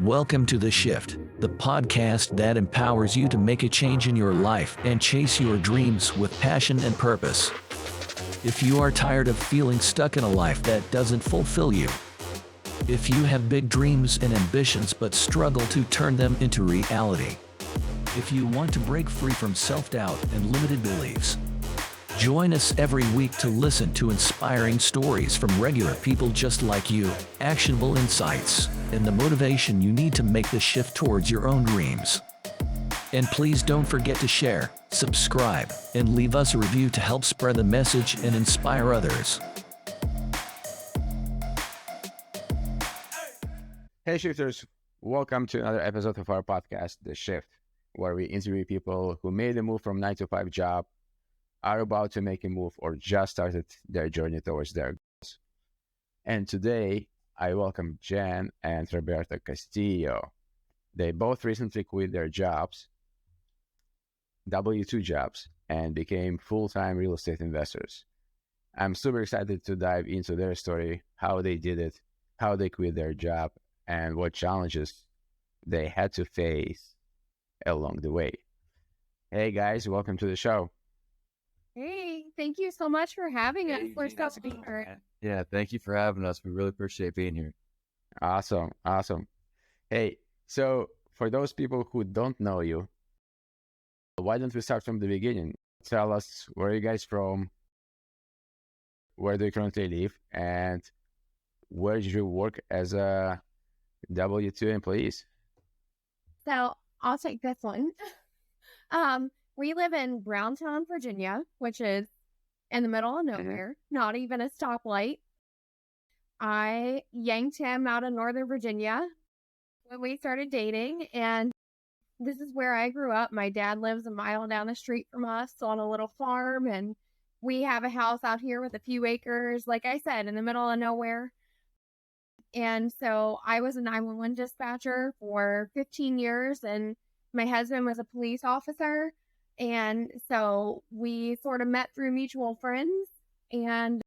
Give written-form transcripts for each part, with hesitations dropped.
Welcome to The Shift, the podcast that empowers you to make a change in your life and chase your dreams with passion and purpose. If you are tired of feeling stuck in a life that doesn't fulfill you, if you have big dreams and ambitions but struggle to turn them into reality, if you want to break free from self-doubt and limited beliefs, join us every week to listen to inspiring stories from regular people just like you, actionable insights, and the motivation you need to make the shift towards your own dreams. And please don't forget to share, subscribe, and leave us a review to help spread the message and inspire others. Hey shifters, welcome to another episode of our podcast, The Shift, where we interview people who made the move from 9-to-5 job, are about to make a move, or just started their journey towards their goals. And today, I welcome Jen and Roberta Castillo. They both recently quit their jobs, W-2 jobs, and became full-time real estate investors. I'm super excited to dive into their story, how they did it, how they quit their job, and what challenges they had to face along the way. Hey guys, welcome to the show. Hey, thank you so much for having us. We're so honored. Yeah, thank you for having us. We really appreciate being here. Awesome. Hey, so for those people who don't know you, why don't we start from the beginning? Tell us, where are you guys from? Where do you currently live? And where did you work as a W-2 employees? So I'll take this one. We live in Browntown, Virginia, which is in the middle of nowhere, not even a stoplight. I yanked him out of Northern Virginia when we started dating, and this is where I grew up. My dad lives a mile down the street from us on a little farm, and we have a house out here with a few acres, like I said, in the middle of nowhere. And so I was a 911 dispatcher for 15 years, and my husband was a police officer. And so we sort of met through mutual friends, and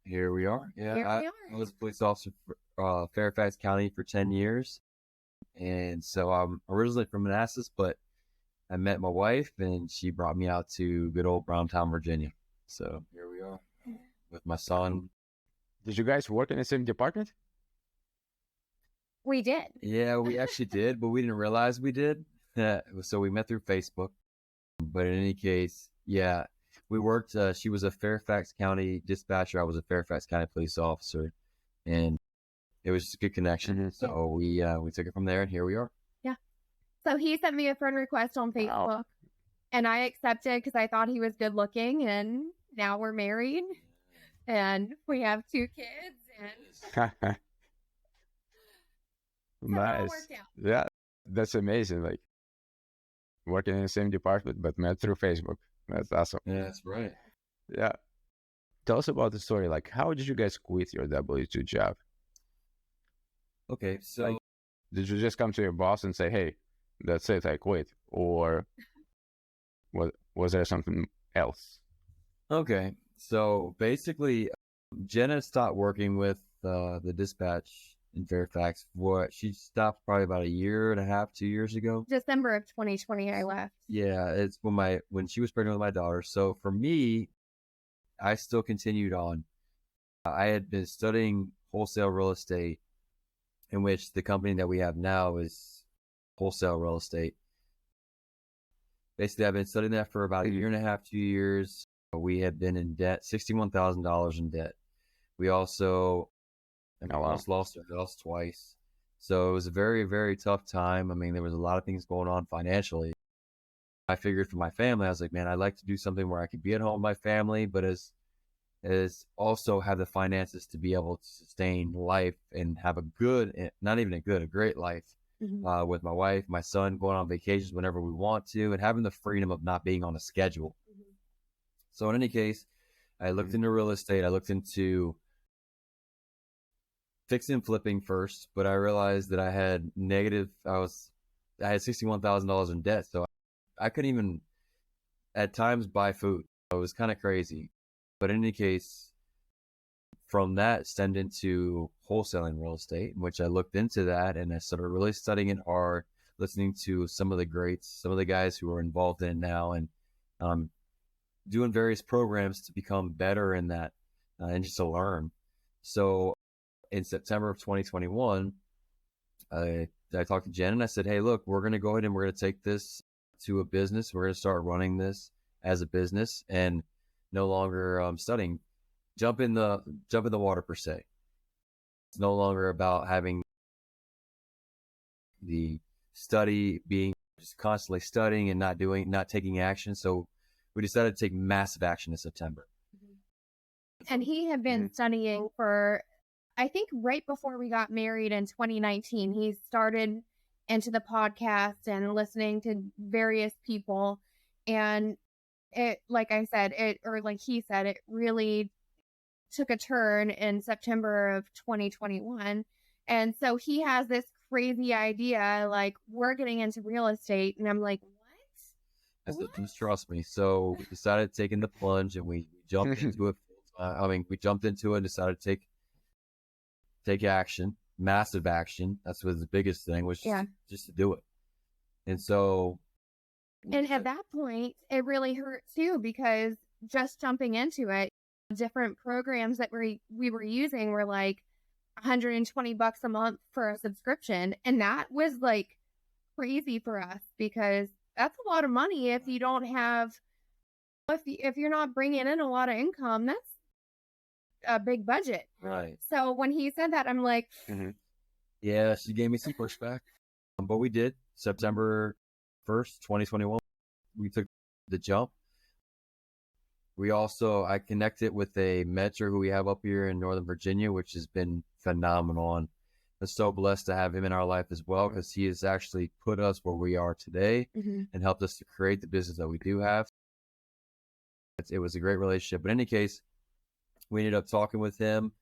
Here we are. Yeah, here we I are. was a police officer for Fairfax County for 10 years. And so I'm originally from Manassas, but I met my wife and she brought me out to good old Browntown, Virginia. So here we are with my son. Did you guys work in the same department? We did. Yeah, we actually did, but we didn't realize we did. So we met through Facebook. But in any case, yeah, we worked. She was a Fairfax County dispatcher. I was a Fairfax County police officer, and it was just a good connection. So we took it from there, and here we are. Yeah. So he sent me a friend request on Facebook, and I accepted because I thought he was good looking, and now we're married, and we have 2 kids, and so it all Nice. worked out. Yeah, that's amazing. Like working in the same department, but met through Facebook. That's awesome. Yeah, that's right. Yeah. Tell us about the story. Like, how did you guys quit your W-2 job? Okay, so Like, did you just come to your boss and say, "Hey, that's it, I quit," or was there something else? okay, so basically, Jenna stopped working with the dispatch in Fairfax. She stopped probably about a year and a half, 2 years ago. December of 2020, I left. Yeah, it's when she was pregnant with my daughter. So for me, I still continued on. I had been studying wholesale real estate, in which the company that we have now is wholesale real estate. Basically, I've been studying that for about a year and a half, 2 years. We had been in debt, $61,000 in debt. We also almost lost our house twice. So it was a very, very tough time. I mean, there was a lot of things going on financially. I figured for my family, I was like, man, I'd like to do something where I could be at home with my family, but as also have the finances to be able to sustain life and have a good, not even a great life with my wife, my son, going on vacations whenever we want to, and having the freedom of not being on a schedule. So in any case, I looked into real estate. I looked into fixing and flipping first, but I realized that I had $61,000 in debt. So I couldn't even at times buy food. So it was kind of crazy. But in any case, from that stemmed into wholesaling real estate, in which I looked into that and I started really studying it hard, listening to some of the greats, some of the guys who are involved in it now, and doing various programs to become better in that and just to learn. So in September of 2021, I talked to Jen and I said, hey, look, we're going to go ahead and we're going to take this to a business. We're going to start running this as a business and no longer studying. Jump in the water per se. It's no longer about having the study, being just constantly studying and not taking action. So we decided to take massive action in September. And he had been studying for, I think, right before we got married in 2019. He started into the podcast and listening to various people. And it, like I said, like he said, it really took a turn in September of 2021. And so he has this crazy idea, like, we're getting into real estate. And I'm like, what? I said, just trust me. So we decided taking the plunge and we jumped into it. We jumped into it and decided to take action, massive action. That's was the biggest thing, was just to do it. And so, and at that point, it really hurt too, because just jumping into it, different programs that we were using were like $120 a month for a subscription, and that was like crazy for us, because that's a lot of money if you don't have, if you're not bringing in a lot of income. That's a big budget. right. So when he said that, I'm like, Yeah, she gave me some pushback, but we did. September 1st, 2021, we took the jump. I connected with a mentor who we have up here in Northern Virginia, which has been phenomenal. And I'm so blessed to have him in our life as well, because he has actually put us where we are today and helped us to create the business that we do have. It was a great relationship. But in any case, we ended up talking with him.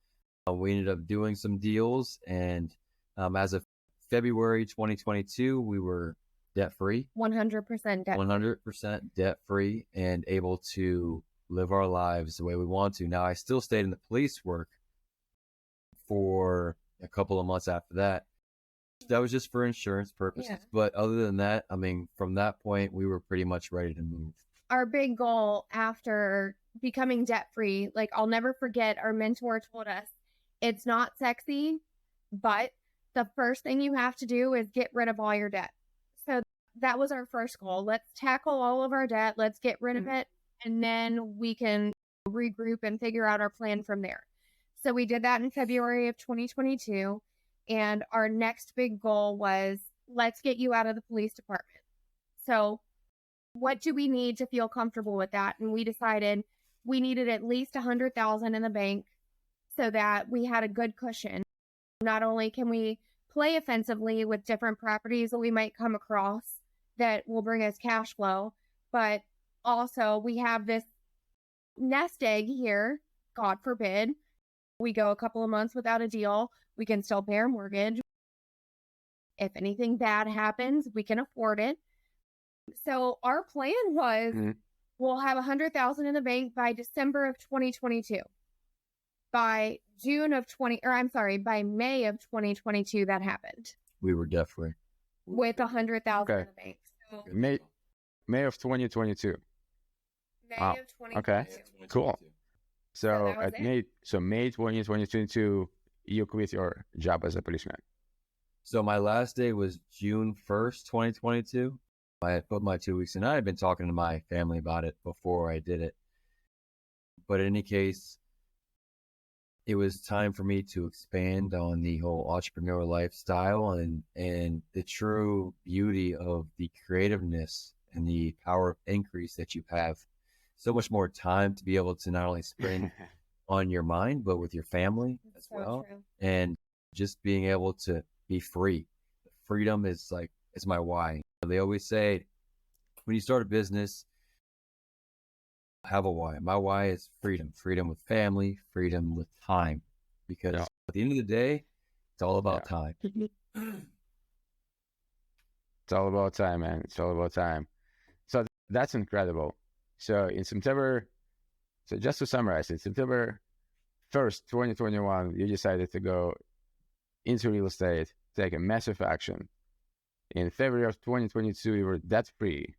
We ended up doing some deals. And as of February 2022, we were debt-free. 100% debt. 100% debt-free and able to live our lives the way we want to. Now, I still stayed in the police work for a couple of months after that. That was just for insurance purposes. Yeah. But other than that, from that point, we were pretty much ready to move. Our big goal after becoming debt-free, like, I'll never forget, our mentor told us, it's not sexy, but the first thing you have to do is get rid of all your debt. So that was our first goal. Let's tackle all of our debt. Let's get rid of it. And then we can regroup and figure out our plan from there. So we did that in February of 2022. And our next big goal was, let's get you out of the police department. So what do we need to feel comfortable with that? And we decided we needed at least $100,000 in the bank so that we had a good cushion. Not only can we play offensively with different properties that we might come across that will bring us cash flow, but also we have this nest egg here. God forbid we go a couple of months without a deal, we can still pay our mortgage. If anything bad happens, we can afford it. So our plan was we'll have $100,000 in the bank by December of 2022. By by May of 2022, that happened. We were debt-free with $100,000 in the bank. So May of 2022. May of 2022. Okay, cool. So May 2022, you quit your job as a policeman. So my last day was June 1st, 2022. I had put my 2 weeks in. I had been talking to my family about it before I did it. But in any case, it was time for me to expand on the whole entrepreneurial lifestyle and the true beauty of the creativeness and the power of increase that you have. So much more time to be able to not only spend on your mind, but with your family as well. True. And just being able to be free. Freedom is my why. They always say, when you start a business, have a why. My why is freedom. Freedom with family, freedom with time. Because at the end of the day, it's all about time. It's all about time, man. It's all about time. So that's incredible. So in September, so just to summarize, in September 1st, 2021, you decided to go into real estate, take a massive action. In February of 2022, you were debt-free.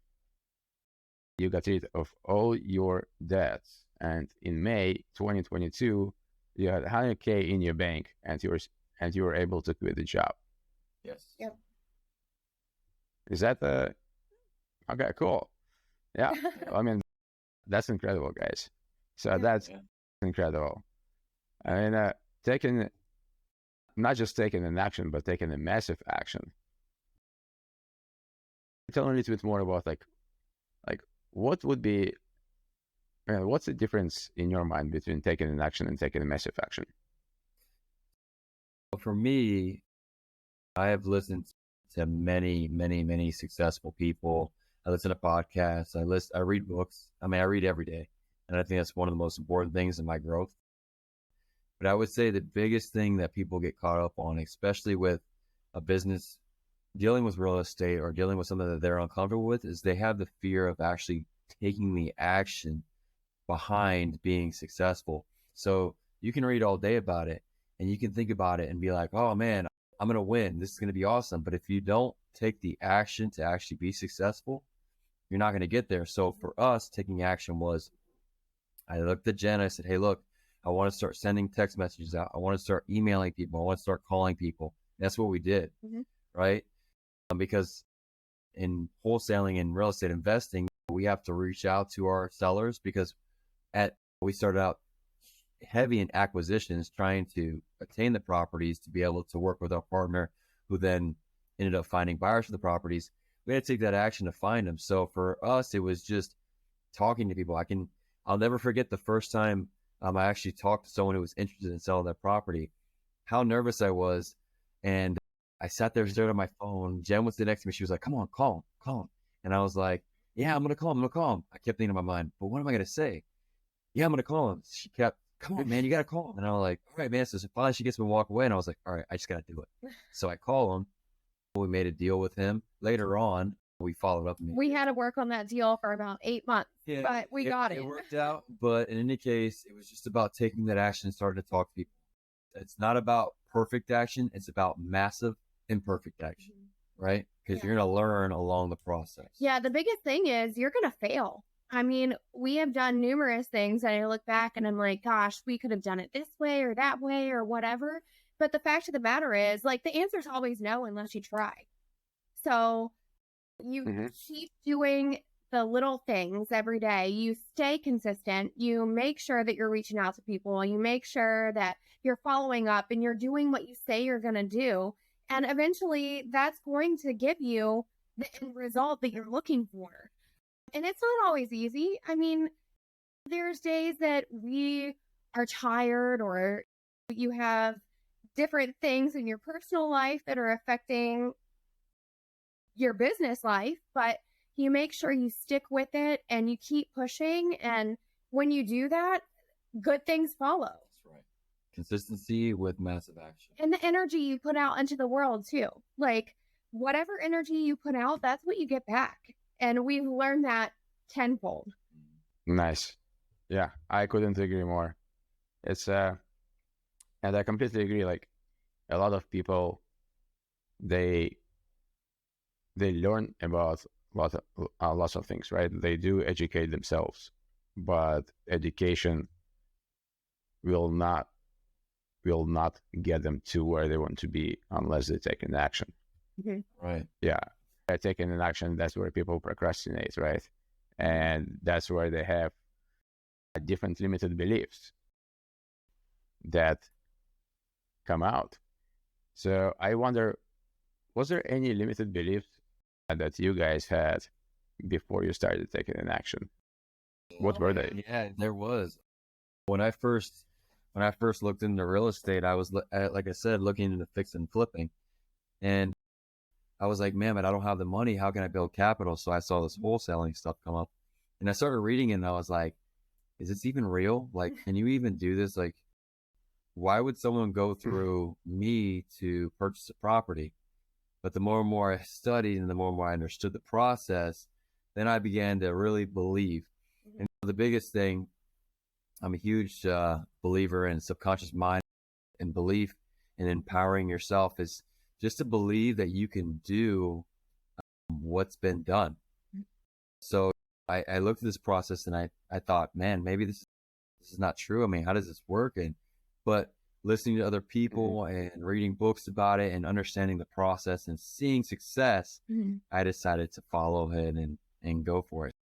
You got rid of all your debts. And in May 2022, you had 100K in your bank, and you were able to quit the job. Yes. Yep. Is that okay? Cool. Yeah. I mean, that's incredible, guys. So that's incredible. I mean, not just taking an action, but taking a massive action. Tell me a little bit more about like what would be, what's the difference in your mind between taking an action and taking a massive action? For me, I have listened to many, many, many successful people. I listen to podcasts. I read books. I mean, I read every day. And I think that's one of the most important things in my growth. But I would say the biggest thing that people get caught up on, especially with a business dealing with real estate or dealing with something that they're uncomfortable with, is they have the fear of actually taking the action behind being successful. So you can read all day about it and you can think about it and be like, oh man, I'm going to win. This is going to be awesome. But if you don't take the action to actually be successful, you're not going to get there. So for us, taking action was, I looked at Jen, I said, hey, look, I want to start sending text messages out. I want to start emailing people. I want to start calling people. That's what we did, right? Because in wholesaling and real estate investing, we have to reach out to our sellers because we started out heavy in acquisitions, trying to attain the properties to be able to work with our partner, who then ended up finding buyers for the properties. We had to take that action to find them. So for us, it was just talking to people. I'll never forget the first time I actually talked to someone who was interested in selling their property, how nervous I was. And I sat there staring at my phone. Jen was sitting next to me. She was like, come on, call him. And I was like, yeah, I'm going to call him. I kept thinking in my mind, but what am I going to say? Yeah, I'm going to call him. She kept, come on, man, you got to call him. And I was like, all right, man. So finally she gets me to walk away. And I was like, all right, I just got to do it. So I call him. We made a deal with him. Later on, we followed up. We had to work on that deal for about 8 months, but we got it. It worked out. But in any case, it was just about taking that action and starting to talk to people. It's not about perfect action. It's about massive imperfect action, right? Because you're going to learn along the process. Yeah, the biggest thing is you're going to fail. I mean, we have done numerous things and I look back and I'm like, gosh, we could have done it this way or that way or whatever. But the fact of the matter is, like, the answer is always no unless you try. So you keep doing the little things every day. You stay consistent. You make sure that you're reaching out to people. You make sure that you're following up and you're doing what you say you're going to do. And eventually that's going to give you the end result that you're looking for. And it's not always easy. I mean, there's days that we are tired or you have different things in your personal life that are affecting your business life, but you make sure you stick with it and you keep pushing. And when you do that, good things follow. That's right. Consistency with massive action. And the energy you put out into the world too. Like whatever energy you put out, that's what you get back. And we've learned that tenfold. Nice. Yeah, I couldn't agree more. It's and I completely agree. Like a lot of people, they learn about lots of things, right? They do educate themselves, but education will not get them to where they want to be unless they take an action. Right. Yeah. By taking an action, that's where people procrastinate, right? And that's where they have different limited beliefs that come out. So I wonder, was there any limited beliefs that you guys had before you started taking an action? What were they? Yeah, there was. When I first looked into real estate, I was, like I said, looking into fix and flipping. And I was like, man, but I don't have the money. How can I build capital? So I saw this wholesaling stuff come up and I started reading it and I was like, is this even real? Like, can you even do this? Like, why would someone go through me to purchase a property? But the more and more I studied and the more and more I understood the process, then I began to really believe. And the biggest thing I'm a huge believer in subconscious mind and belief in empowering yourself is just to believe that you can do what's been done. So I looked at this process and I thought, man, maybe this is not true. I mean, how does this work? But listening to other people and reading books about it and understanding the process and seeing success, I decided to follow it and go for it.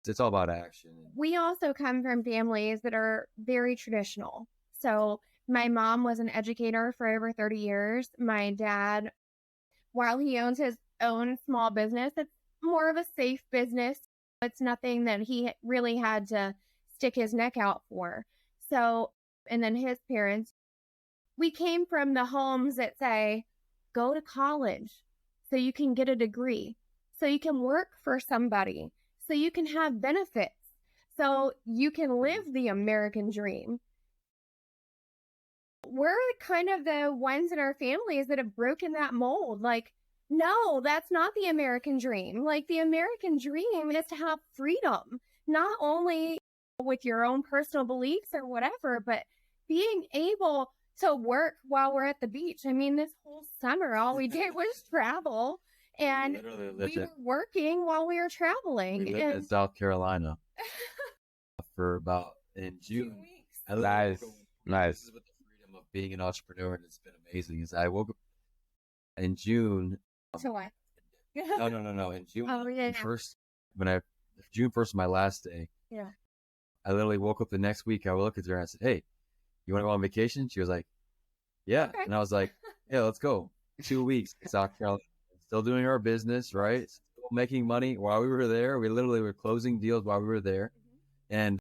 It's all about action. We also come from families that are very traditional. So my mom was an educator for over 30 years. My dad, while he owns his own small business, it's more of a safe business. It's nothing that he really had to stick his neck out for. So, and then his parents, we came from the homes that say, go to college so you can get a degree, so you can work for somebody, so you can have benefits, so you can live the American dream. We're kind of the ones in our families that have broken that mold. Like, no, that's not the American dream. Like, the American dream is to have freedom, not only with your own personal beliefs or whatever, but being able to work while we're at the beach. I mean, this whole summer, all we did was travel, and we were working while we were traveling. We lived in South Carolina for about in June. 2 weeks. Nice. This is with the freedom of being an entrepreneur, and it's been amazing. Is I woke up in June. July. No. In June. Oh, yeah. June 1st, my last day. Yeah. I literally woke up the next week. I looked at her and I said, "Hey, you want to go on vacation?" She was like, "Yeah." Okay. And I was like, "Yeah, let's go." 2 weeks in South Carolina, still doing our business, right? Still making money while we were there. We literally were closing deals while we were there, and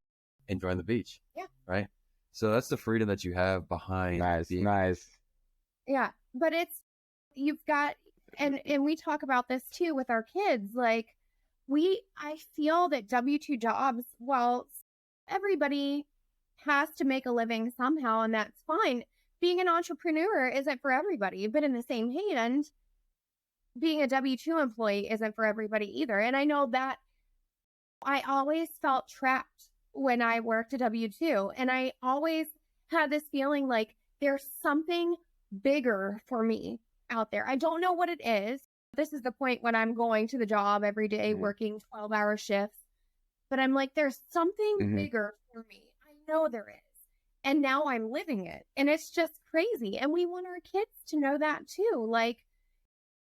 enjoying the beach. Yeah. Right. So that's the freedom that you have behind. Nice. Yeah, but you've got, and we talk about this too with our kids. Like, I feel that W-2 jobs, well, everybody has to make a living somehow, and that's fine. Being an entrepreneur isn't for everybody, but in the same hand, being a W-2 employee isn't for everybody either. And I know that I always felt trapped when I worked a W-2, and I always had this feeling like there's something bigger for me out there. I don't know what it is. This is the point when I'm going to the job every day, working 12-hour shifts, but I'm like, there's something bigger for me. I know there is. And now I'm living it. And it's just crazy. And we want our kids to know that too. Like,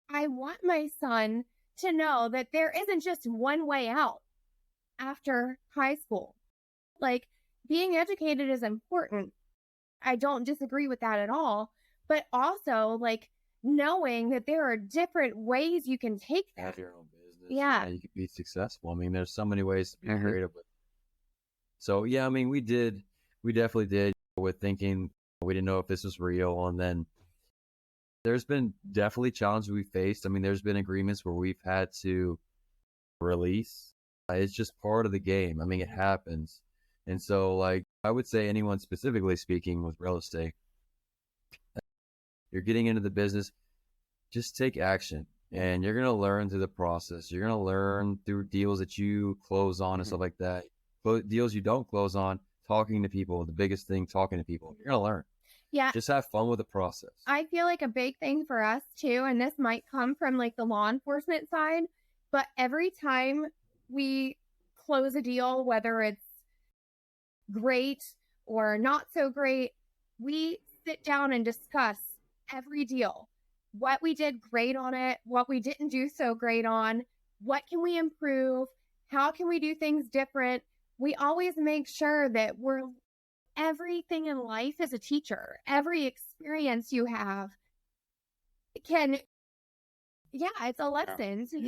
I want my son to know that there isn't just one way out after high school. Like, being educated is important. I don't disagree with that at all. But also, like, knowing that there are different ways you can take that. Have your own business. Yeah. You can be successful. I mean, there's so many ways to be creative with. So yeah, I mean, we definitely did with thinking we didn't know if this was real. And then there's been definitely challenges we faced. I mean, there's been agreements where we've had to release. It's just part of the game. I mean, it happens. And so, like, I would say anyone specifically speaking with real estate, you're getting into the business, just take action, and you're going to learn through the process. You're going to learn through deals that you close on and stuff like that. Deals you don't close on, talking to people, the biggest thing, talking to people. You're going to learn. Yeah. Just have fun with the process. I feel like a big thing for us too, and this might come from like the law enforcement side, but every time we close a deal, whether it's great or not so great, we sit down and discuss every deal, what we did great on it, what we didn't do so great on, what can we improve, how can we do things different. We always make sure that everything in life is a teacher. Every experience you have it's a lesson. So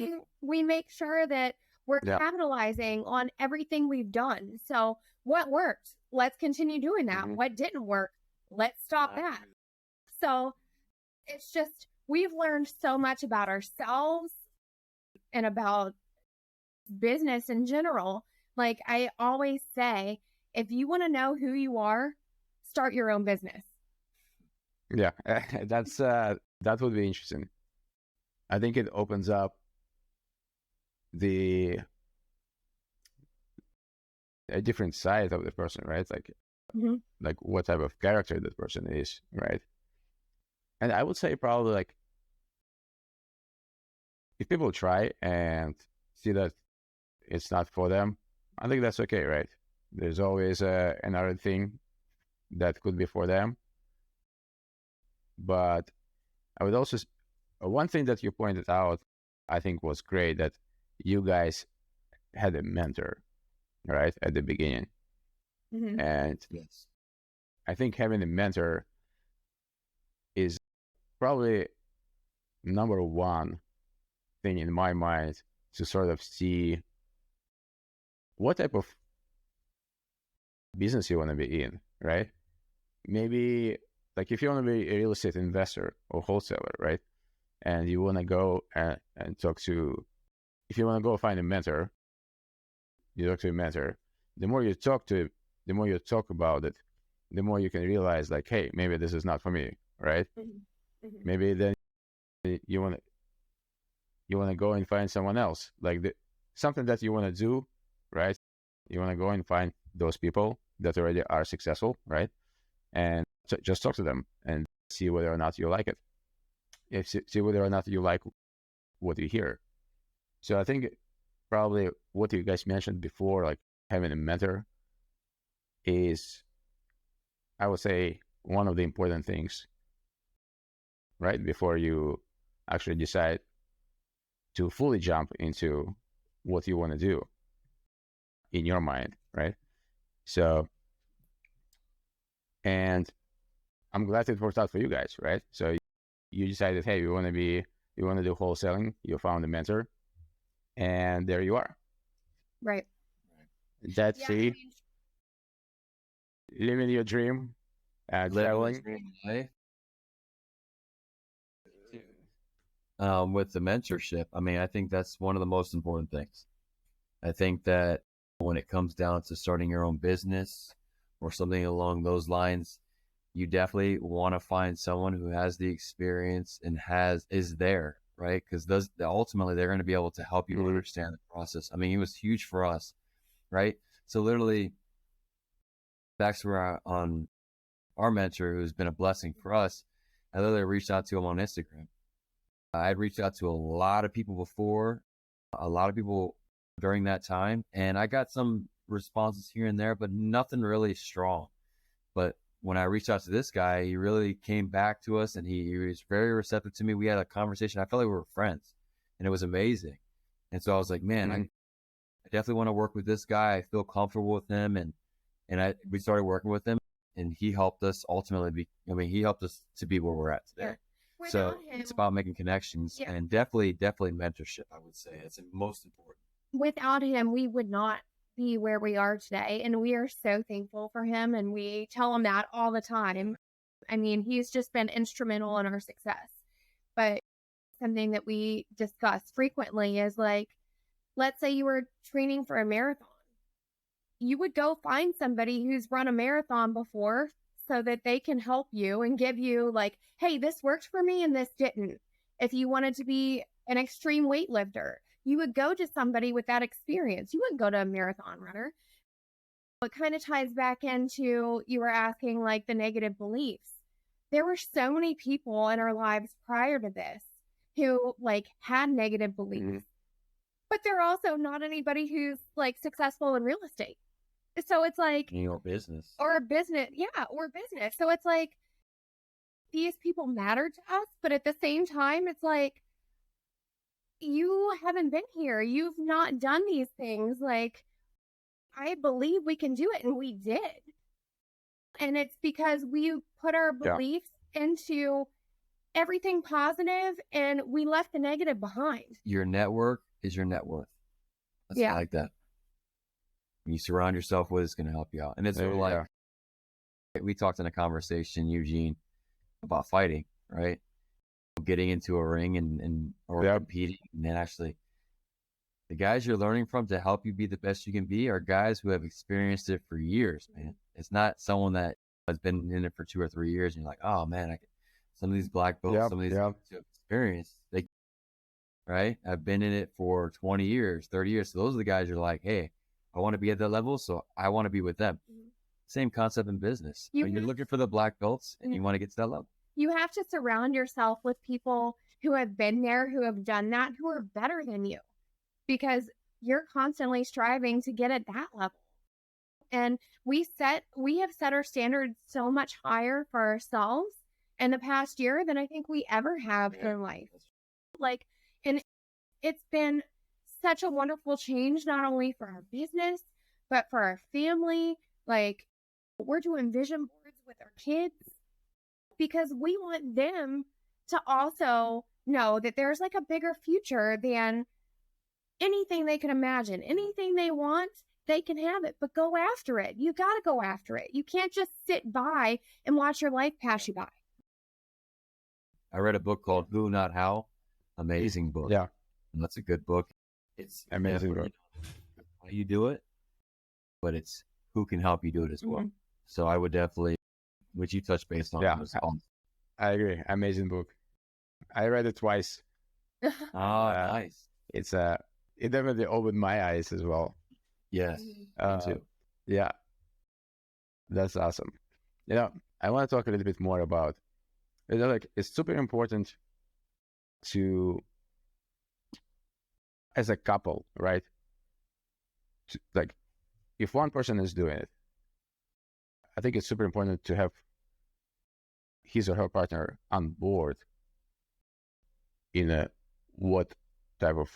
we make sure that we're capitalizing on everything we've done. So what worked? Let's continue doing that. What didn't work? Let's stop that. So it's just, we've learned so much about ourselves and about business in general. Like I always say, if you want to know who you are, start your own business. Yeah, that would be interesting. I think it opens up the a different side of the person, right? Mhm. Like what type of character that person is, right? And I would say probably like if people try and see that it's not for them, I think that's okay, right? There's always another thing that could be for them. But I would also, one thing that you pointed out, I think was great that you guys had a mentor, right, at the beginning. Mhm. And Yes. I think having a mentor is probably number one thing in my mind to sort of see what type of business you want to be in, right? Maybe like if you want to be a real estate investor or wholesaler, right? And you want to go and talk to, if you want to go find a mentor, you talk to a mentor. The more you talk to, the more you talk about it, the more you can realize like, hey, maybe this is not for me, right? Mhm. Mhm. Maybe then you want to go and find someone else, like something that you want to do, right? You want to go and find those people that already are successful, right? And just talk to them and see whether or not you like it. See whether or not you like what you hear. So I think probably what you guys mentioned before, like having a mentor, is, I would say, one of the important things, right? Before you actually decide to fully jump into what you want to do in your mind, right? So, and I'm glad it worked out for you guys, right? So you decided, hey, you want to do wholesaling. You found a mentor, and there you are. Right. That's Yeah. see, living your dream, Living the traveling. dream life. With the mentorship, I mean, I think that's one of the most important things. I think that when it comes down to starting your own business or something along those lines, you definitely want to find someone who has the experience and is there, right? Because ultimately they're going to be able to help you understand the process. I mean, it was huge for us, right? So literally, back to on our mentor, who's been a blessing for us, I literally reached out to him on Instagram. I had reached out to a lot of people before, a lot of people during that time, and I got some responses here and there, but nothing really strong. But when I reached out to this guy, he really came back to us, and he was very receptive to me. We had a conversation. I felt like we were friends, and it was amazing. And so I was like, man, I definitely want to work with this guy. I feel comfortable with him, and we started working with him, and he helped us ultimately he helped us to be where we're at today. Yeah. So it's about making connections and definitely mentorship. I would say it's most important. Without him, we would not be where we are today. And we are so thankful for him. And we tell him that all the time. I mean, he's just been instrumental in our success. But something that we discuss frequently is like, let's say you were training for a marathon. You would go find somebody who's run a marathon before so that they can help you and give you like, hey, this worked for me and this didn't. If you wanted to be an extreme weightlifter, you would go to somebody with that experience. You wouldn't go to a marathon runner. It kind of ties back into, you were asking like the negative beliefs. There were so many people in our lives prior to this who like had negative beliefs, but they're also not anybody who's like successful in real estate. So it's like, Your business. or business. So it's like, these people matter to us, but at the same time, it's like, you haven't been here. You've not done these things. Like, I believe we can do it. And we did. And it's because we put our beliefs into everything positive and we left the negative behind. Your network is your net worth. I like that. When you surround yourself with, it's going to help you out. And it's sort of like, we talked in a conversation, Eugene, about fighting, right? Getting into a ring or competing. And then actually, the guys you're learning from to help you be the best you can be are guys who have experienced it for years, man. It's not someone that has been in it for 2 or 3 years and you're like, oh man, some of these black belts, some of these guys who have experience, I've been in it for 20 years, 30 years. So those are the guys you're like, hey, I want to be at that level, so I want to be with them. Same concept in business. You're looking for the black belts and you want to get to that level. You have to surround yourself with people who have been there, who have done that, who are better than you, because you're constantly striving to get at that level. And we have set our standards so much higher for ourselves in the past year than I think we ever have in life. Like, and it's been such a wonderful change, not only for our business, but for our family. Like, we're doing vision boards with our kids because we want them to also know that there's like a bigger future than anything they can imagine. Anything they want, they can have it, but go after it. You got to go after it. You can't just sit by and watch your life pass you by. I read a book called Who Not How. Amazing book. Yeah. And that's a good book. It's amazing book. How you do it, but it's who can help you do it as well. So I would definitely, which you touched base on. Yeah, I agree. Amazing book. I read it twice. Nice. It definitely opened my eyes as well. Yes, me too. Yeah, that's awesome. I want to talk a little bit more about, like, it's super important to, as a couple, right? Like, if one person is doing it, I think it's super important to have his or her partner on board in what type of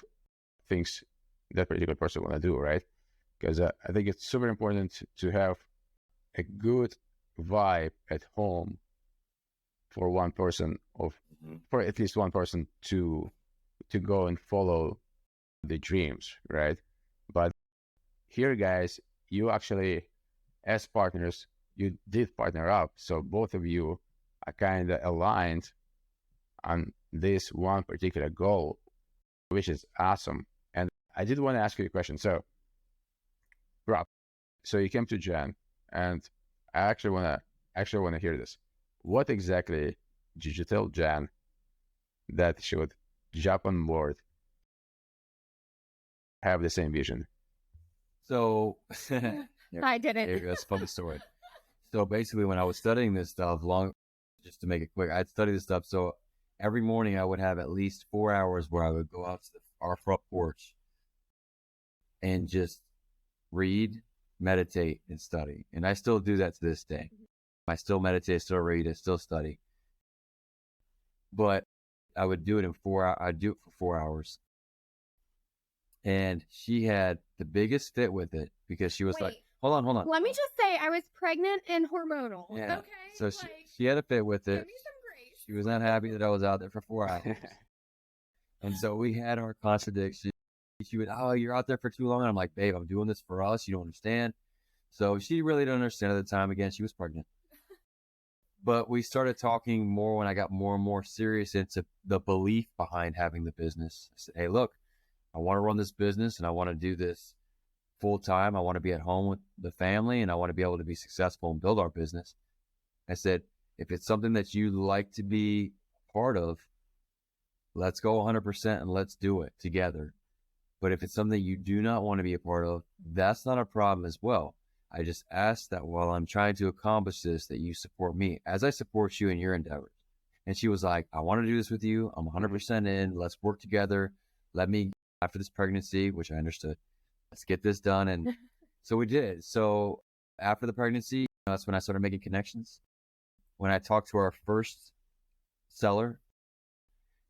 things that particular person want to do, right? Because I think it's super important to have a good vibe at home for one person, for at least one person to go and follow the dreams, right? But here, guys, you actually, as partners, you did partner up, so both of you are kind of aligned on this one particular goal, which is awesome. And I did want to ask you a question. So, Rob, so you came to Jen, and I actually want to hear this. What exactly did you tell Jen that she would jump on board, have the same vision? So I didn't. That's a funny story. So basically, when I was studying this stuff, just to make it quick, I'd study this stuff. So every morning I would have at least 4 hours where I would go out to our front porch and just read, meditate, and study. And I still do that to this day. I still meditate, I still read, I still study. But I would do it in 4 hours. I'd do it for 4 hours. And she had the biggest fit with it because she was like, hold on. Let me just say, I was pregnant and hormonal. Yeah. Okay. So she had a fit with it. Give me some grace. She was not happy that I was out there for 4 hours. And so we had our contradiction. She would, you're out there for too long. And I'm like, babe, I'm doing this for us. You don't understand. So she really didn't understand at the time. Again, she was pregnant. But we started talking more when I got more and more serious into the belief behind having the business. I said, hey, look, I want to run this business and I want to do this full time. I want to be at home with the family and I want to be able to be successful and build our business. I said, if it's something that you like to be part of, let's go 100% and let's do it together. But if it's something you do not want to be a part of, that's not a problem as well. I just ask that while I'm trying to accomplish this, that you support me as I support you in your endeavors. And she was like, I want to do this with you. I'm 100% in. Let's work together. Let me, after this pregnancy, which I understood, let's get this done. And so we did. So after the pregnancy, that's when I started making connections. When I talked to our first seller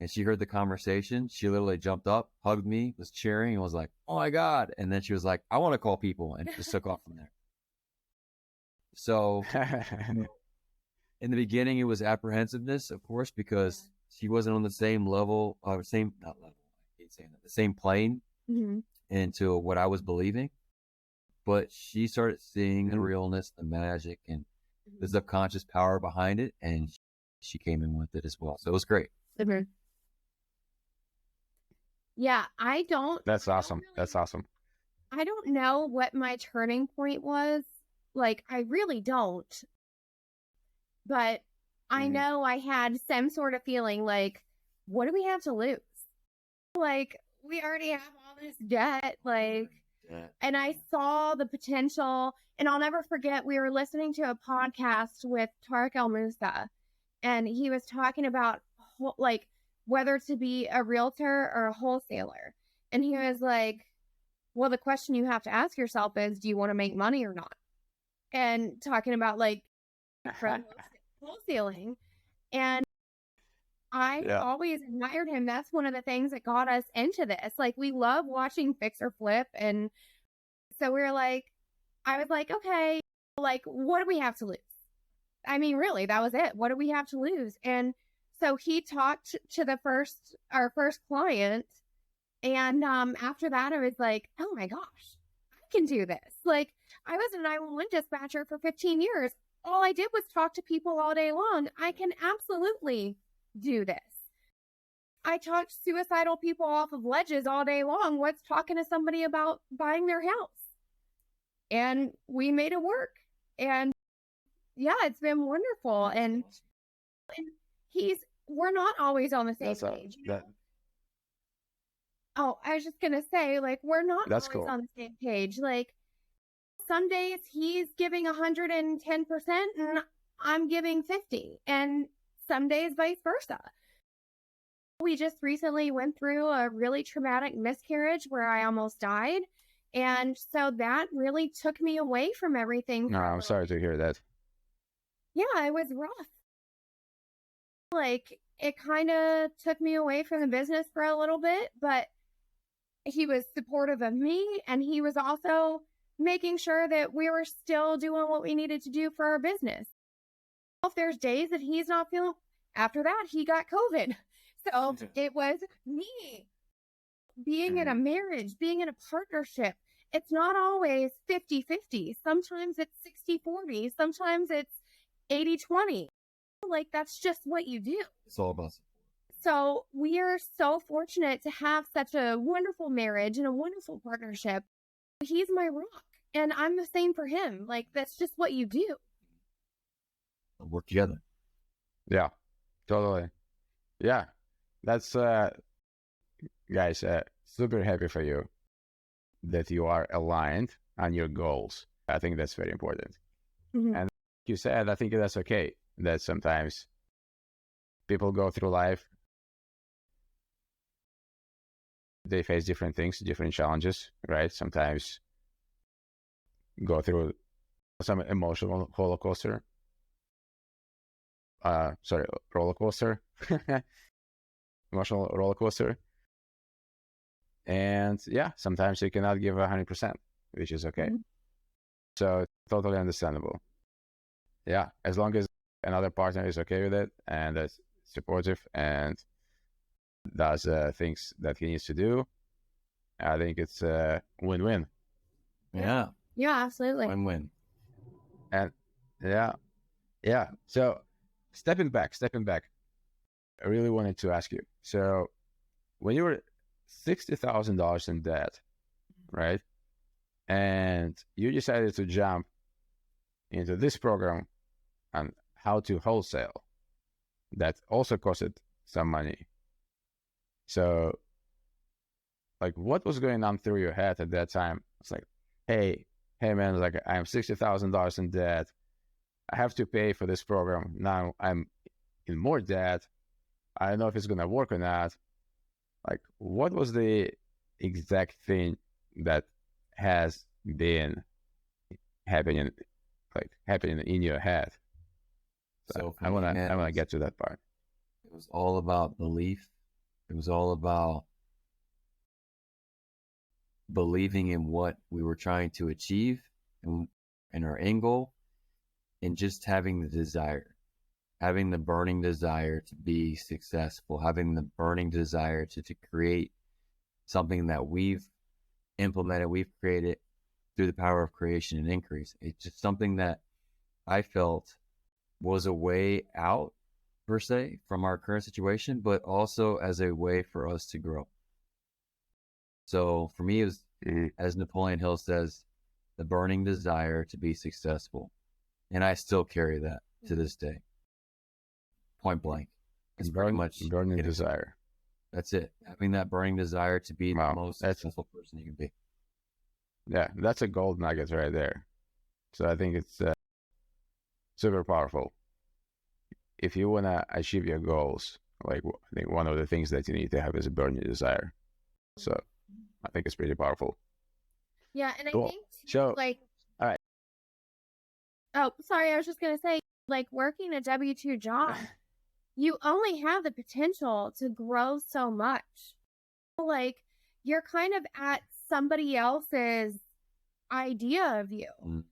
and she heard the conversation, she literally jumped up, hugged me, was cheering, and was like, oh my God. And then she was like, I want to call people, and just took off from there. So in the beginning, it was apprehensiveness, of course, because she wasn't on the same level, or same plane into what I was believing. But she started seeing the realness, the magic, and the subconscious power behind it, and she came in with it as well. So it was great. Yeah, I don't. That's awesome. That's awesome. I don't know what my turning point was. Like, I really don't. But I know I had some sort of feeling like, what do we have to lose? Like, we already have all this debt. Like, And I saw the potential, and I'll never forget, we were listening to a podcast with Tarek El Moussa, and he was talking about like whether to be a realtor or a wholesaler. And he was like, well, the question you have to ask yourself is, do you want to make money or not? And talking about like from wholesaling. And I always admired him. That's one of the things that got us into this. Like, we love watching Fix or Flip. And so we were like, I was like, okay, like, what do we have to lose? I mean, really, that was it. What do we have to lose? And so he talked to our first client. And after that, I was like, oh my gosh, I can do this. Like, I was a 911 dispatcher for 15 years. All I did was talk to people all day long. I can absolutely do this. I talked suicidal people off of ledges all day long. What's talking to somebody about buying their house? And we made it work. And yeah, it's been wonderful. And we're not always on the same page. Oh, I was just going to say, like, we're not always on the same page. Like, some days he's giving 110% and I'm giving 50%. And some days vice versa. We just recently went through a really traumatic miscarriage where I almost died. And so that really took me away from everything. No, I'm sorry to hear that. Yeah, it was rough. Like, it kind of took me away from the business for a little bit, but he was supportive of me, and he was also making sure that we were still doing what we needed to do for our business. If there's days that he's not feeling, after that, he got COVID. So it was me. Being in a marriage, being in a partnership, it's not always 50-50. Sometimes it's 60-40. Sometimes it's 80-20. Like, that's just what you do. It's all about support. So we are so fortunate to have such a wonderful marriage and a wonderful partnership. He's my rock, and I'm the same for him. Like, that's just what you do. Work together. Yeah, totally. Yeah, that's, guys, super happy for you that you are aligned on your goals. I think that's very important. And like you said, I think that's okay, that sometimes people go through life, they face different things, different challenges, right? Sometimes go through some emotional roller coaster. Roller coaster. Emotional roller coaster. And yeah, sometimes you cannot give 100%, which is okay. So it's totally understandable. Yeah, as long as another partner is okay with it and is supportive and does things that he needs to do, I think it's a win-win. Yeah. Yeah, absolutely. Win-win. And yeah. So stepping back, I really wanted to ask you. So when you were $60,000 in debt, right? And you decided to jump into this program on how to wholesale, that also costed some money. So, like, what was going on through your head at that time? It's like, hey man, like, I'm $60,000 in debt. I have to pay for this program. Now I'm in more debt. I don't know if it's going to work or not. Like, what was the exact thing that has been happening in your head? So I want to get to that part. It was all about belief. It was all about believing in what we were trying to achieve and our end goal, and just having the desire, having the burning desire to be successful, having the burning desire to create something that we've implemented, we've created through the power of creation and increase. It's just something that I felt was a way out, per se, from our current situation, but also as a way for us to grow. So for me, it was, as Napoleon Hill says, the burning desire to be successful. And I still carry that to this day. Point blank. It's very much burning desire. That's it. Having that burning desire to be the most successful person you can be. Yeah, that's a gold nugget right there. So I think it's super powerful. If you want to achieve your goals, like I think one of the things that you need to have is a burning desire. So I think it's pretty powerful. Yeah, and I Cool. think too, So, like, all right. oh, sorry, I was just gonna say, like, working a W-2 job, you only have the potential to grow so much. Like, you're kind of at somebody else's idea of you. Mm.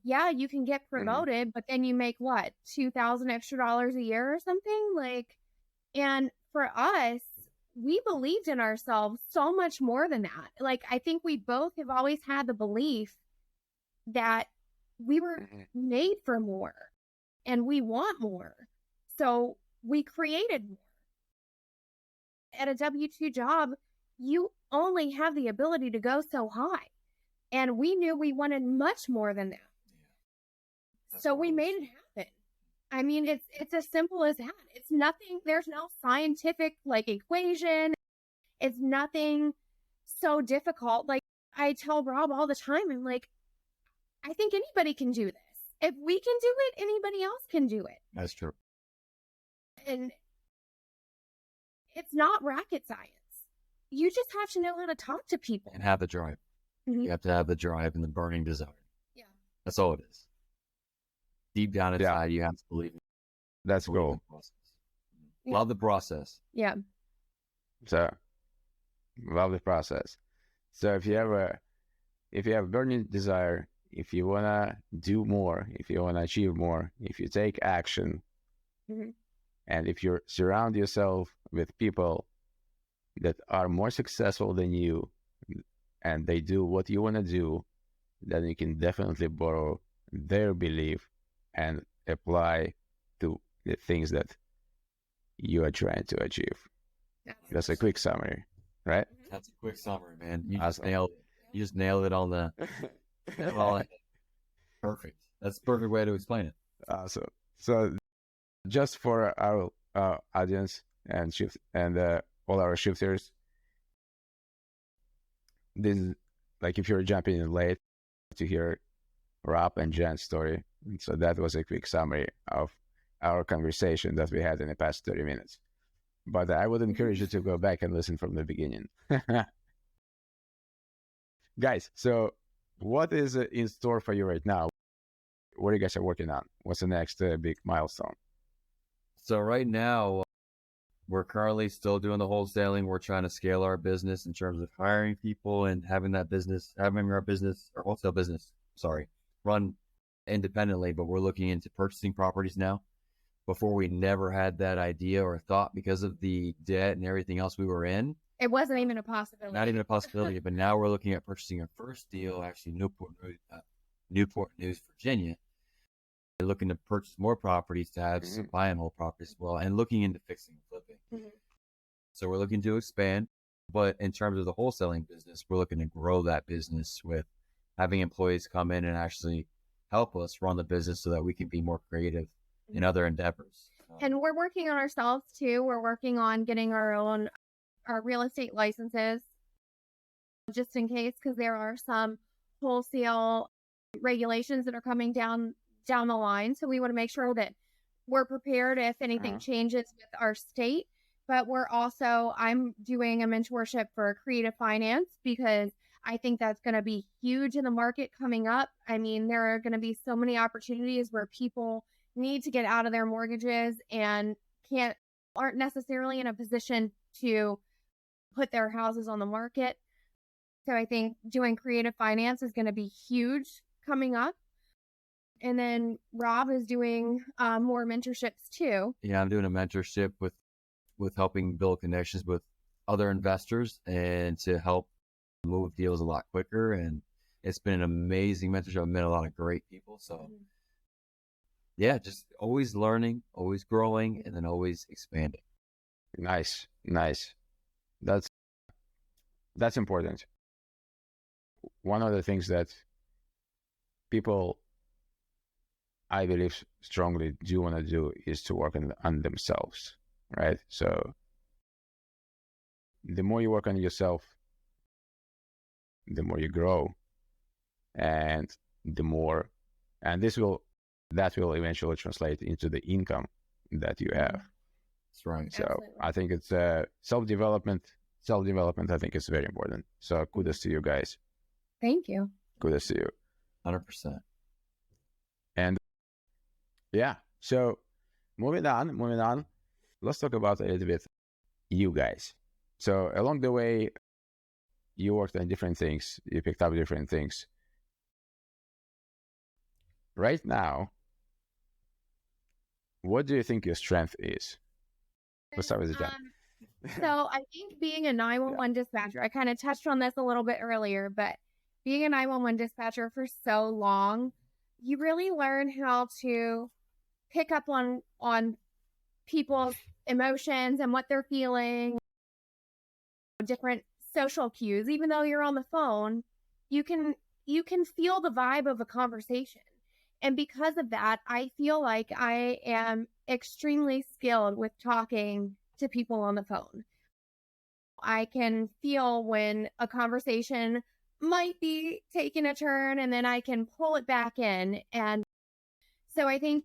Yeah, you can get promoted, but then you make what, $2,000 extra dollars a year or something? Like, and for us, we believed in ourselves so much more than that. Like, I think we both have always had the belief that we were made for more and we want more. So we created more. At a W-2 job, you only have the ability to go so high. And we knew we wanted much more than that. So we made it happen. I mean, it's as simple as that. It's nothing, there's no scientific like equation. It's nothing so difficult. Like I tell Rob all the time, I'm like, I think anybody can do this. If we can do it, anybody else can do it. That's true. And it's not rocket science. You just have to know how to talk to people. And have the drive. Mhm. You have to have the drive and the burning desire. Yeah. That's all it is. Deep down inside, you have to believe in That's believe in cool. the process. Love the process. Yeah. So love the process. So if you have burning desire, if you wanna do more, if you wanna achieve more, if you take action, Mhm. and if you surround yourself with people that are more successful than you, and they do what you wanna do, then you can definitely borrow their belief and apply to the things that you are trying to achieve. That's a quick summary, right? That's a quick summary, man. You just Awesome. nailed it. You just nailed it on the well, perfect. That's the perfect way to explain it. Awesome. So just for our audience and all our shifters, this is like if you're jumping in late to hear Rob and Jen's story. So that was a quick summary of our conversation that we had in the past 30 minutes. But I would encourage you to go back and listen from the beginning. Guys, so what is in store for you right now? What you guys are working on? What's the next big milestone? So right now, we're currently still doing the wholesaling. We're trying to scale our business in terms of hiring people and having our wholesale business, run independently. But we're looking into purchasing properties now. Before, we never had that idea or thought because of the debt and everything else we were in. It wasn't even a possibility. Not even a possibility. But now we're looking at purchasing our first deal, actually Newport News, Virginia. We're looking to purchase more properties to have some buy and hold properties as well, and looking into fixing and flipping. Mhm. So we're looking to expand, but in terms of the wholesaling business, we're looking to grow that business with having employees come in and actually help us run the business so that we can be more creative in other endeavors. And we're working on ourselves too. We're working on getting our real estate licenses just in case, because there are some wholesale regulations that are coming down the line. So we want to make sure that we're prepared if anything changes with our state. But I'm doing a mentorship for creative finance because I think that's going to be huge in the market coming up. I mean, there are going to be so many opportunities where people need to get out of their mortgages and aren't necessarily in a position to put their houses on the market. So I think doing creative finance is going to be huge coming up. And then Rob is doing more mentorships too. Yeah, I'm doing a mentorship with helping build connections with other investors and to help move deals a lot quicker. And it's been an amazing mentorship. I've met a lot of great people. So yeah, just always learning, always growing, and then always expanding. Nice. That's important. One of the things that people, I believe, strongly do want to do is to work on themselves, right? So the more you work on yourself, the more you grow, and that will eventually translate into the income that you have. That's right. So Absolutely. I think it's self-development. Self-development, I think, is very important. So kudos to you guys. Thank you. Kudos to you. 100%. And yeah, so moving on, let's talk about a little bit you guys. So along the way, you worked on different things, you picked up different things. Right now, what do you think your strength is? Let's start with Jen. So I think being a 911 dispatcher, I kind of touched on this a little bit earlier, but being a 911 dispatcher for so long, you really learn how to pick up on people's emotions and what they're feeling, different social cues. Even though you're on the phone, you can feel the vibe of a conversation. And because of that, I feel like I am extremely skilled with talking to people on the phone. I can feel when a conversation might be taking a turn, and then I can pull it back in. And so I think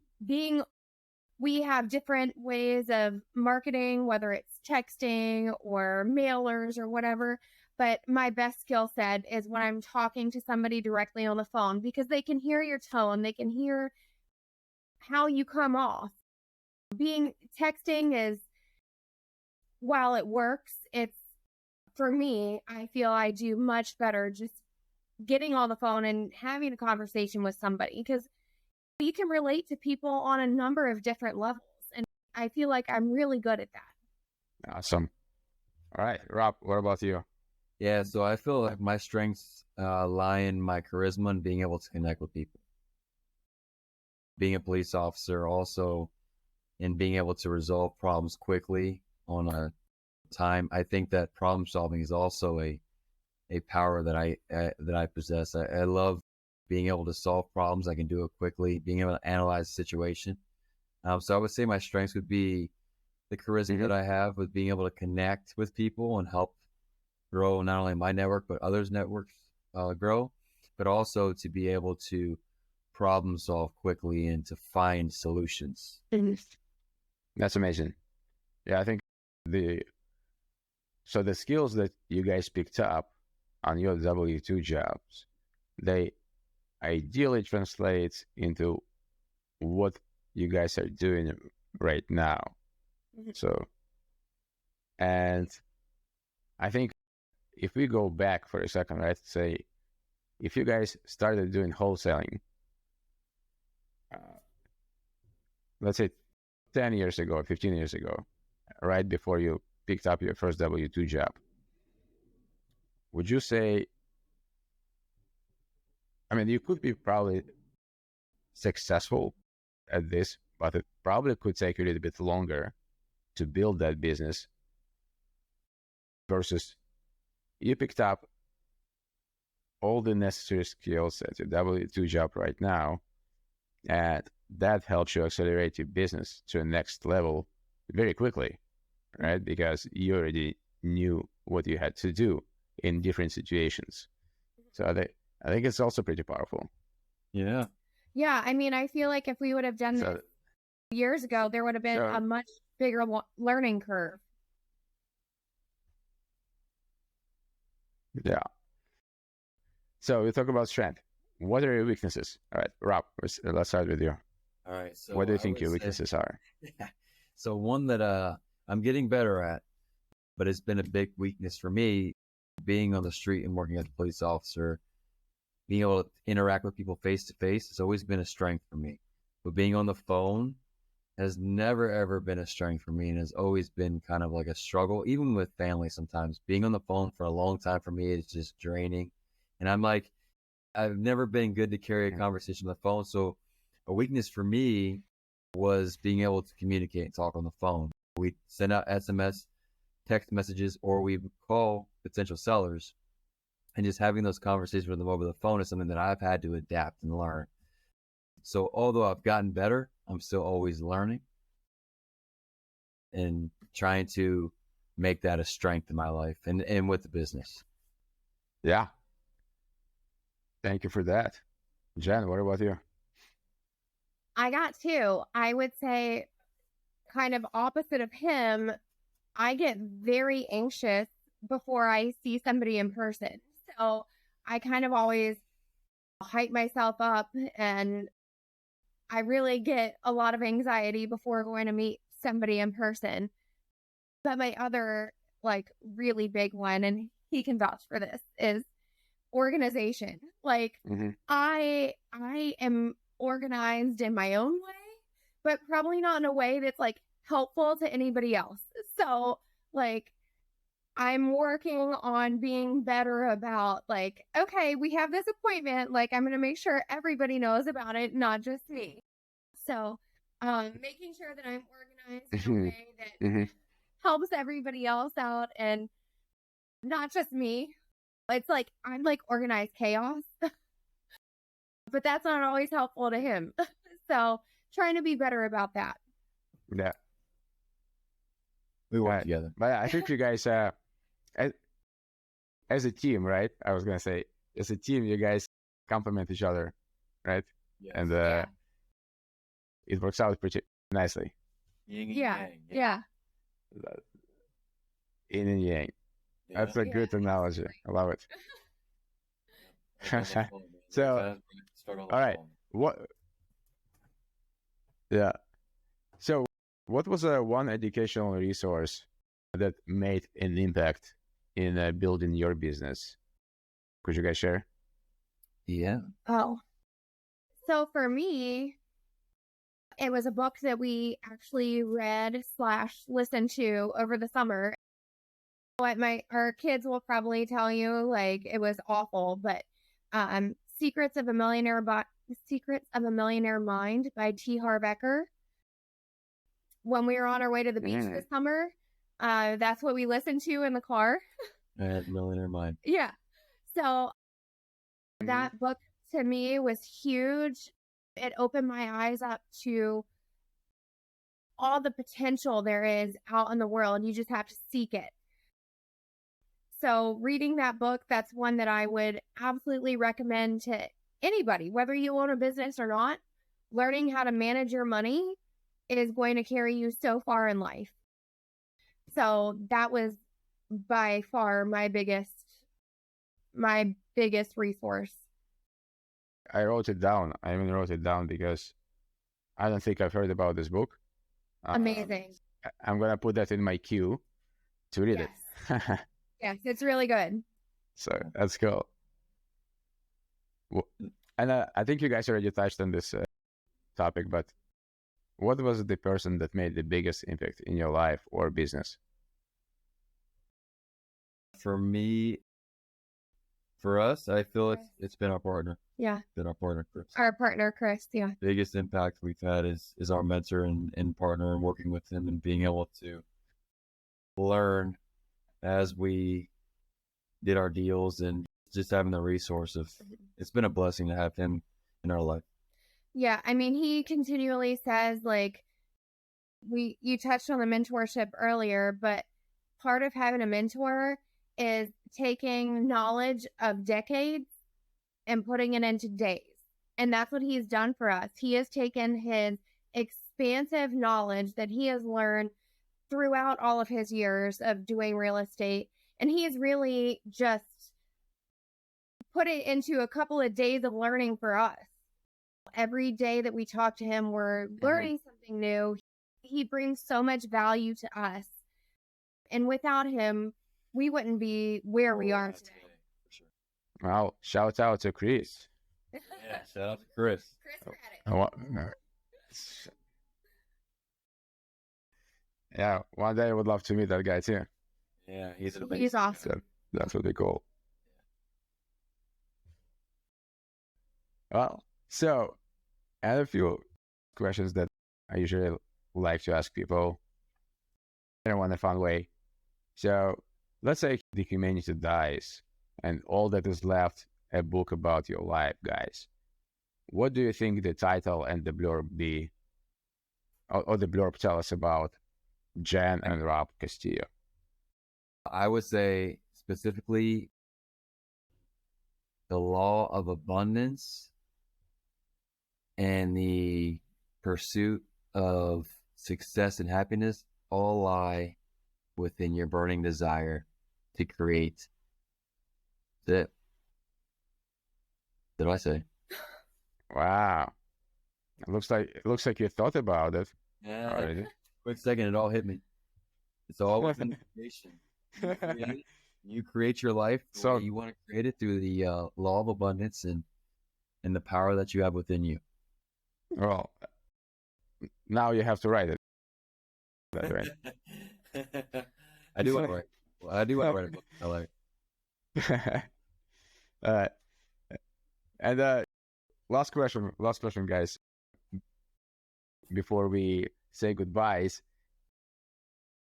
we have different ways of marketing, whether it's texting or mailers or whatever. But my best skill set is when I'm talking to somebody directly on the phone, because they can hear your tone, they can hear how you come off. Texting is, while it works, for me, I feel I do much better just getting on the phone and having a conversation with somebody, because you can relate to people on a number of different levels. And I feel like I'm really good at that. Awesome. All right, Rob, what about you? Yeah, so I feel like my strengths lie in my charisma and being able to connect with people. Being a police officer also in being able to resolve problems quickly on a time. I think that problem solving is also a power that I possess. I love being able to solve problems. I can do it quickly, being able to analyze the situation. So I would say my strengths would be the charisma that I have with being able to connect with people and help grow not only my network, but others' networks grow, but also to be able to problem solve quickly and to find solutions. That's amazing. Yeah, I think the skills that you guys picked up on your W-2 jobs, they ideally translate into what you guys are doing right now. So, and I think if we go back for a second, right, say, if you guys started doing wholesaling, let's say 10 years ago, 15 years ago, right before you picked up your first W-2 job, would you say, I mean, you could be probably successful at this, but it probably could take you a little bit longer to build that business versus you picked up all the necessary skills at your W-2 job right now, and that helps you accelerate your business to the next level very quickly, right? Because you already knew what you had to do in different situations. So I think it's also pretty powerful. Yeah. Yeah, I mean, I feel like if we would have done this years ago, there would have been a much bigger learning curve. Yeah. So we talk about strength. What are your weaknesses? All right, Rob, let's start with you. All right. So what do you think your weaknesses are? So one that I'm getting better at, but it's been a big weakness for me, being on the street and working as a police officer, being able to interact with people face to face has always been a strength for me. But being on the phone has never, ever been a strength for me, and has always been kind of like a struggle, even with family sometimes. Being on the phone for a long time for me is just draining. And I'm like, I've never been good to carry a conversation on the phone. So a weakness for me was being able to communicate and talk on the phone. We send out SMS, text messages, or we call potential sellers, and just having those conversations with them over the phone is something that I've had to adapt and learn. So although I've gotten better, I'm still always learning and trying to make that a strength in my life and with the business. Yeah. Thank you for that. Jen, what about you? I got two. I would say, kind of opposite of him, I get very anxious before I see somebody in person. So I kind of always hype myself up, and I really get a lot of anxiety before going to meet somebody in person. But my other, like, really big one, and he can vouch for this, is organization. Like, I am organized in my own way, but probably not in a way that's like helpful to anybody else. So, like, I'm working on being better about, like, okay, we have this appointment, like, I'm going to make sure everybody knows about it, not just me. So, making sure that I'm organized in a way that helps everybody else out and not just me. It's like, I'm like organized chaos, but that's not always helpful to him. So trying to be better about that. Yeah. We work together. But I think you guys, as a team, right? I was going to say, as a team, you guys complement each other, right? Yes. And it works out pretty nicely. Yin and Yeah. yang. Yeah. Yin and yang. Yeah. That's a good analogy. I love it. So, all right. So, what was one educational resource that made an impact in building your business? Could you guys share? Yeah. Oh. So for me, it was a book that we actually read / listened to over the summer. What our kids will probably tell you, like, it was awful, but Secrets of a Millionaire Mind by T. Harv Eker. When we were on our way to the beach this summer, that's what we listened to in the car. Millionaire Mind. Yeah. So that book to me was huge. It opened my eyes up to all the potential there is out in the world. You just have to seek it. So reading that book, that's one that I would absolutely recommend to anybody, whether you own a business or not. Learning how to manage your money is going to carry you so far in life. So that was by far my biggest resource. I wrote it down. I even wrote it down because I don't think I've heard about this book. Amazing. I'm going to put that in my queue to read it. Yes, it's really good. So that's cool. And I think you guys already touched on this topic, but what was the person that made the biggest impact in your life or business? For me, for us, I feel it's been our partner. Yeah. Been our partner, Chris. Our partner, Chris, yeah. Biggest impact we've had is our mentor and partner, and working with him and being able to learn as we did our deals, and just having the resource of, it's been a blessing to have him in our life. Yeah, I mean, he continually says, like, you touched on the mentorship earlier, but part of having a mentor is taking knowledge of decades and putting it into days. And that's what he's done for us. He has taken his expansive knowledge that he has learned throughout all of his years of doing real estate, and he has really just put it into a couple of days of learning for us. Every day that we talk to him, we're learning something new. He brings so much value to us. And without him, we wouldn't be where we are today. Sure. Well, shout out to Chris. Yeah, shout out to Chris. Yeah, one day I would love to meet that guy too. Yeah, he's awesome. That's what they call. Well, so I have a few questions that I usually like to ask people in a fun way. So let's say the humanity dies and all that is left a book about your life, guys. What do you think the title and the blurb be, or the blurb tell us about Jen and Rob Castillo? I would say specifically the law of abundance and the pursuit of success and happiness all lie within your burning desire to create that. Did I say? Wow. It looks like you thought about it Yeah. already. Quick second, it all hit me. It's all within the creation. You create your life the So way you want to create it through the law of abundance and the power that you have within you. well, now you have to write it. That way. I do want to write. Well, I do want to write a book. I like it. And last question, guys. Before we say goodbyes,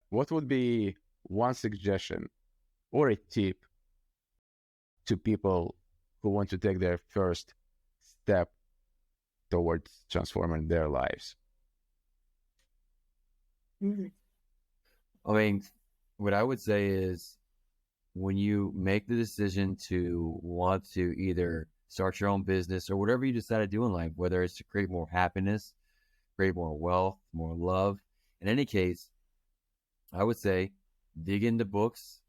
what would be one suggestion or a tip to people who want to take their first step towards transforming their lives? I mean, what I would say is when you make the decision to want to either start your own business or whatever you decide to do in life, whether it's to create more happiness, create more wealth, more love, in any case, I would say dig into books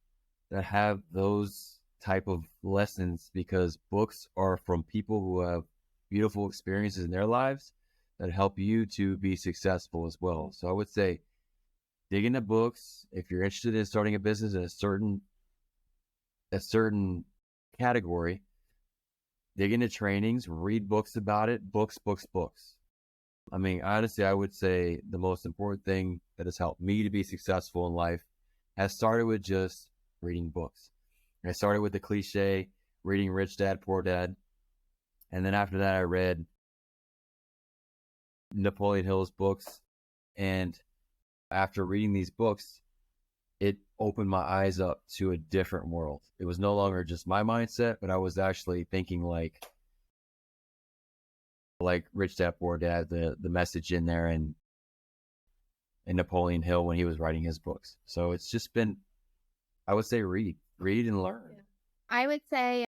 that have those type of lessons, because books are from people who have beautiful experiences in their lives that help you to be successful as well. So I would say dig into books. If you're interested in starting a business in a certain category, dig into trainings, read books about it, books. I mean, honestly, I would say the most important thing that has helped me to be successful in life has started with just reading books. I started with the cliche, reading Rich Dad, Poor Dad. And then after that, I read Napoleon Hill's books. And after reading these books, it opened my eyes up to a different world. It was no longer just my mindset, but I was actually thinking like Rich Dad Poor Dad, the message in there, and Napoleon Hill when he was writing his books. So it's just been, I would say, read and learn. Yeah. I would say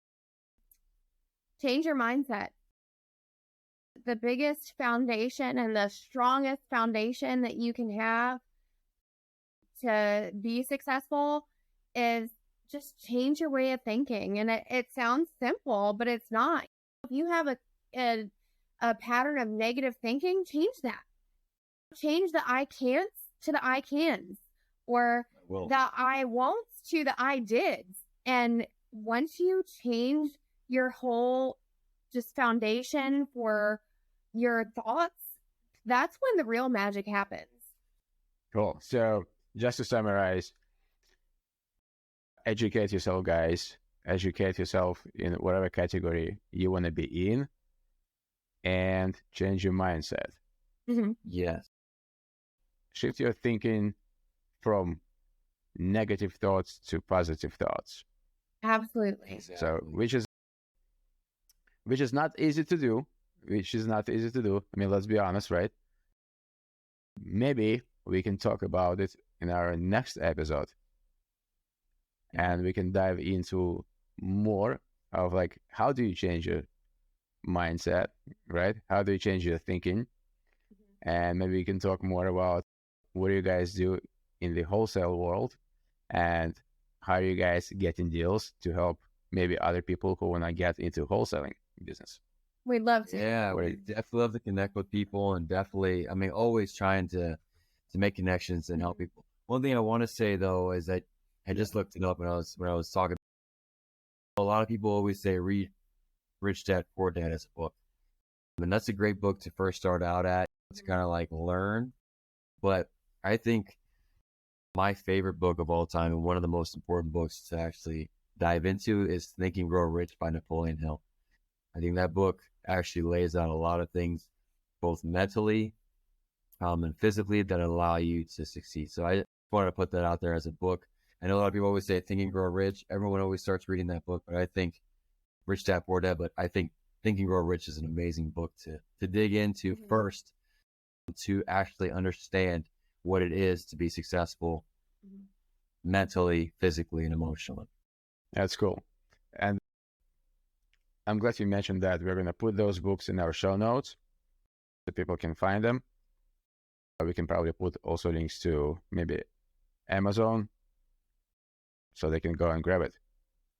change your mindset. The biggest foundation and the strongest foundation that you can have to be successful is just change your way of thinking. And it sounds simple, but it's not. If you have a pattern of negative thinking, change that. Change the I can'ts to the I cans, or the I won'ts to the I dids. And once you change your whole just foundation for your thoughts, that's when the real magic happens. Cool. So just to summarize, educate yourself, guys. Educate yourself in whatever category you want to be in, and change your mindset. Mm-hmm. Yes. Shift your thinking from negative thoughts to positive thoughts. Absolutely. Exactly. So, which is not easy to do. I mean, let's be honest, right? Maybe we can talk about it in our next episode, and we can dive into more of like, how do you change your mindset, right? How do you change your thinking? And maybe we can talk more about what do you guys do in the wholesale world, and how are you guys getting deals to help maybe other people who want to get into wholesaling business. We'd love to. Yeah, we definitely love to connect with people, and definitely, I mean, always trying to make connections and help people. One thing I want to say though is that I just looked it up when I was talking. A lot of people always say read Rich Dad Poor Dad as a book, and that's a great book to first start out at. It's kind of like learn, but I think my favorite book of all time and one of the most important books to actually dive into is Think and Grow Rich by Napoleon Hill. I think that book actually lays out a lot of things, both mentally and physically, that allow you to succeed. So I wanted to put that out there as a book. I know a lot of people always say Think and Grow Rich. Everyone always starts reading that book, but I think Rich Dad Poor Dad, but I think Think and Grow Rich is an amazing book to dig into first, to actually understand what it is to be successful mentally, physically, and emotionally. That's cool. And I'm glad you mentioned that. We're going to put those books in our show notes so people can find them. We can probably put also links to maybe Amazon so they can go and grab it.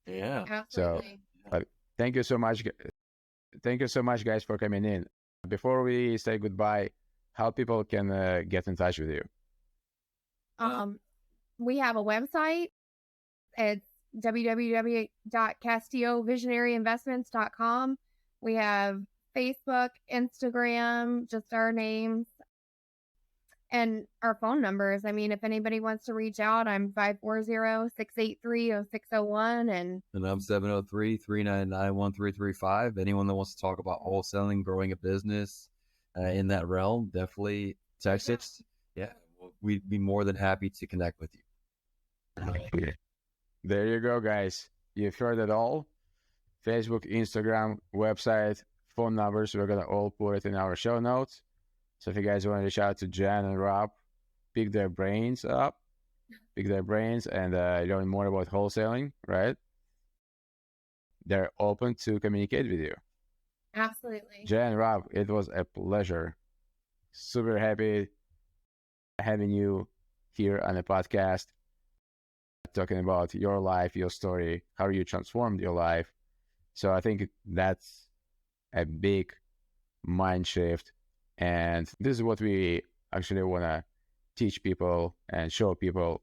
Yeah. Absolutely. But thank you so much. Thank you so much, guys, for coming in. Before we say goodbye, how people can get in touch with you? We have a website. It's www.castillovisionaryinvestments.com. We have Facebook, Instagram, just our names, and our phone numbers. I mean, if anybody wants to reach out, I'm 540-683-0601. And I'm 703-399-1335. Anyone that wants to talk about wholesaling, growing a business in that realm, definitely text us. Yeah, we'd be more than happy to connect with you. There you go, guys. You've heard it all. Facebook, Instagram, website, phone numbers. We're going to all put it in our show notes. So if you guys want to reach out to Jen and Rob, pick their brains and learn more about wholesaling, right? They're open to communicate with you. absolutely. Jen, Rob, it was a pleasure. Super happy having you here on the podcast, talking about your life, your story, how you transformed your life. So I think that's a big mind shift. And this is what we actually want to teach people and show people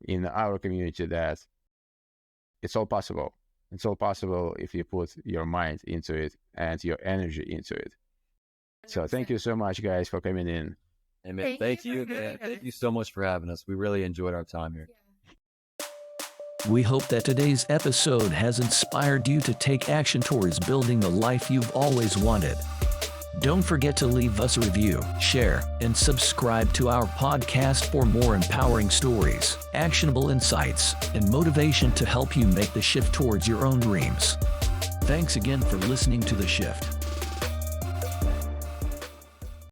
in our community, that it's all possible. It's all possible if you put your mind into it and your energy into it. So thank you so much, guys, for coming in. Amen. Thank you. Thank you so much for having us. We really enjoyed our time here. We hope that today's episode has inspired you to take action towards building the life you've always wanted. Don't forget to leave us a review, share, and subscribe to our podcast for more empowering stories, actionable insights, and motivation to help you make the shift towards your own dreams. Thanks again for listening to The Shift.